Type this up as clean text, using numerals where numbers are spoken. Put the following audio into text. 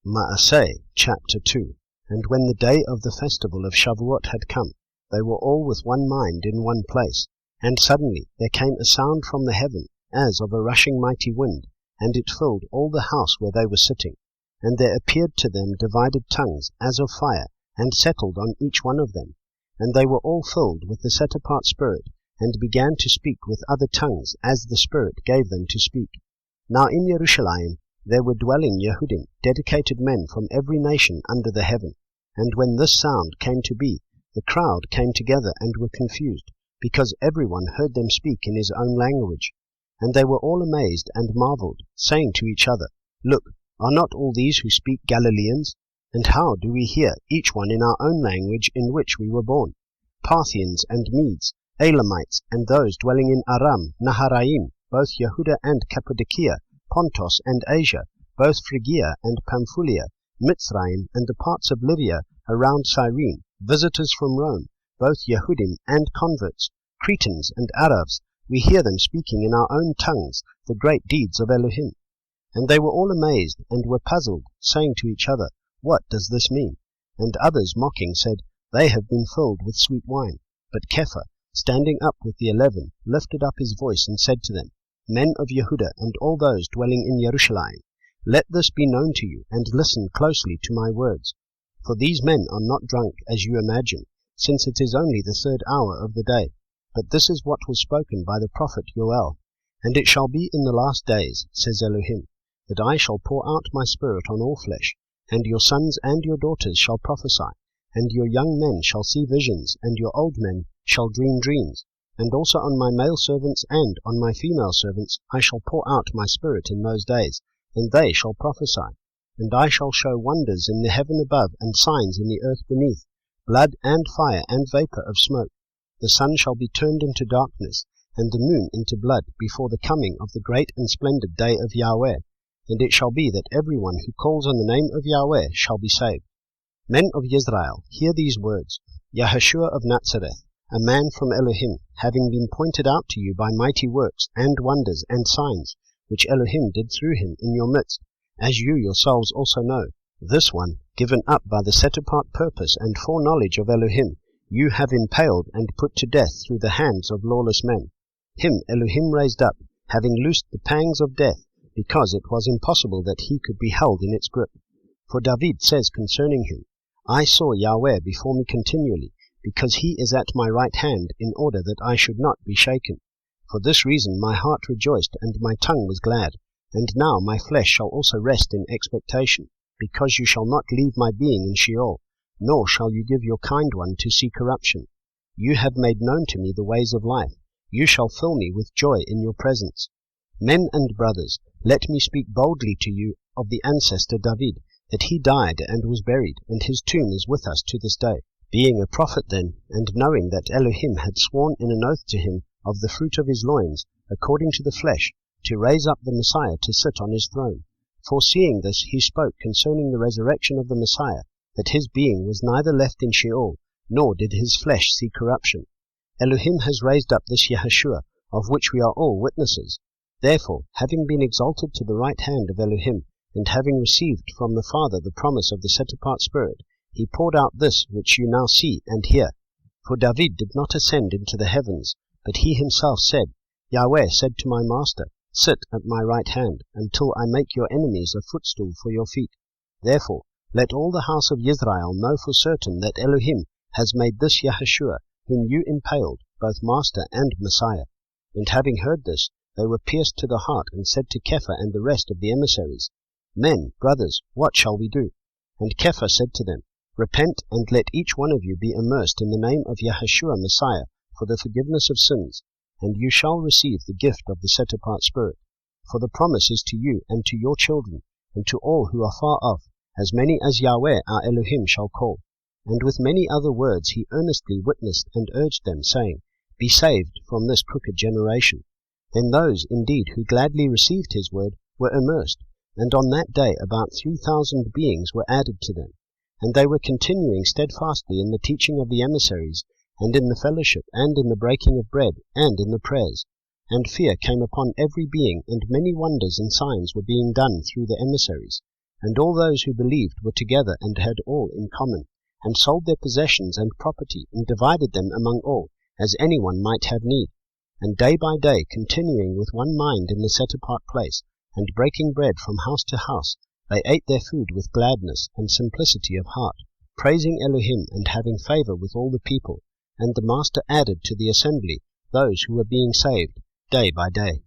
Asei, chapter 2. And when the day of the festival of Shavuot had come, they were all with one mind in one place. And suddenly there came a sound from the heaven, as of a rushing mighty wind, and it filled all the house where they were sitting. And there appeared to them divided tongues, as of fire, and settled on each one of them. And they were all filled with the set-apart Spirit, and began to speak with other tongues, as the Spirit gave them to speak. Now in Jerusalem there were dwelling Yehudim, dedicated men from every nation under the heaven. And when this sound came to be, the crowd came together and were confused, because everyone heard them speak in his own language. And they were all amazed and marveled, saying to each other, Look, are not all these who speak Galileans? And how do we hear, each one in our own language in which we were born? Parthians and Medes, Elamites, and those dwelling in Aram, Naharaim, both Yehuda and Cappadocia, Pontus and Asia, both Phrygia and Pamphylia, Mitzrayim and the parts of Libya around Cyrene, visitors from Rome, both Yehudim and converts, Cretans and Arabs, we hear them speaking in our own tongues the great deeds of Elohim. And they were all amazed and were puzzled, saying to each other, What does this mean? And others mocking said, They have been filled with sweet wine. But Kepha, standing up with the 11, lifted up his voice and said to them, Men of Yehuda and all those dwelling in Jerusalem, let this be known to you, and listen closely to my words. For these men are not drunk, as you imagine, since it is only the 3rd hour of the day. But this is what was spoken by the prophet Joel. And it shall be in the last days, says Elohim, that I shall pour out my Spirit on all flesh, and your sons and your daughters shall prophesy, and your young men shall see visions, and your old men shall dream dreams. And also on my male servants and on my female servants I shall pour out my Spirit in those days, and they shall prophesy. And I shall show wonders in the heaven above and signs in the earth beneath, blood and fire and vapor of smoke. The sun shall be turned into darkness, and the moon into blood, before the coming of the great and splendid day of Yahweh. And it shall be that everyone who calls on the name of Yahweh shall be saved. Men of Israel, hear these words. Yahushua of Nazareth, a man from Elohim, having been pointed out to you by mighty works and wonders and signs, which Elohim did through him in your midst, as you yourselves also know, this one, given up by the set-apart purpose and foreknowledge of Elohim, you have impaled and put to death through the hands of lawless men. Him Elohim raised up, having loosed the pangs of death, because it was impossible that he could be held in its grip. For David says concerning him, I saw Yahweh before me continually, because he is at my right hand, in order that I should not be shaken. For this reason my heart rejoiced, and my tongue was glad. And now my flesh shall also rest in expectation, because you shall not leave my being in Sheol, nor shall you give your kind one to see corruption. You have made known to me the ways of life. You shall fill me with joy in your presence. Men and brothers, let me speak boldly to you of the ancestor David, that he died and was buried, and his tomb is with us to this day. Being a prophet then, and knowing that Elohim had sworn in an oath to him of the fruit of his loins, according to the flesh, to raise up the Messiah to sit on his throne. Foreseeing this, he spoke concerning the resurrection of the Messiah, that his being was neither left in Sheol, nor did his flesh see corruption. Elohim has raised up this Yahushua, of which we are all witnesses. Therefore, having been exalted to the right hand of Elohim, and having received from the Father the promise of the set-apart Spirit, he poured out this which you now see and hear. For David did not ascend into the heavens, but he himself said, Yahweh said to my master, Sit at my right hand, until I make your enemies a footstool for your feet. Therefore, let all the house of Israel know for certain that Elohim has made this Yahushua, whom you impaled, both Master and Messiah. And having heard this, they were pierced to the heart, and said to Kepha and the rest of the emissaries, Men, brothers, what shall we do? And Kepha said to them, Repent, and let each one of you be immersed in the name of Yahushua Messiah, for the forgiveness of sins, and you shall receive the gift of the set-apart Spirit. For the promise is to you and to your children, and to all who are far off, as many as Yahweh our Elohim shall call. And with many other words he earnestly witnessed and urged them, saying, Be saved from this crooked generation. Then those, indeed, who gladly received his word were immersed, and on that day about 3,000 beings were added to them. And they were continuing steadfastly in the teaching of the emissaries, and in the fellowship, and in the breaking of bread, and in the prayers. And fear came upon every being, and many wonders and signs were being done through the emissaries. And all those who believed were together and had all in common, and sold their possessions and property, and divided them among all, as any one might have need. And day by day, continuing with one mind in the set-apart place, and breaking bread from house to house, they ate their food with gladness and simplicity of heart, praising Elohim and having favor with all the people. And the Master added to the assembly those who were being saved day by day.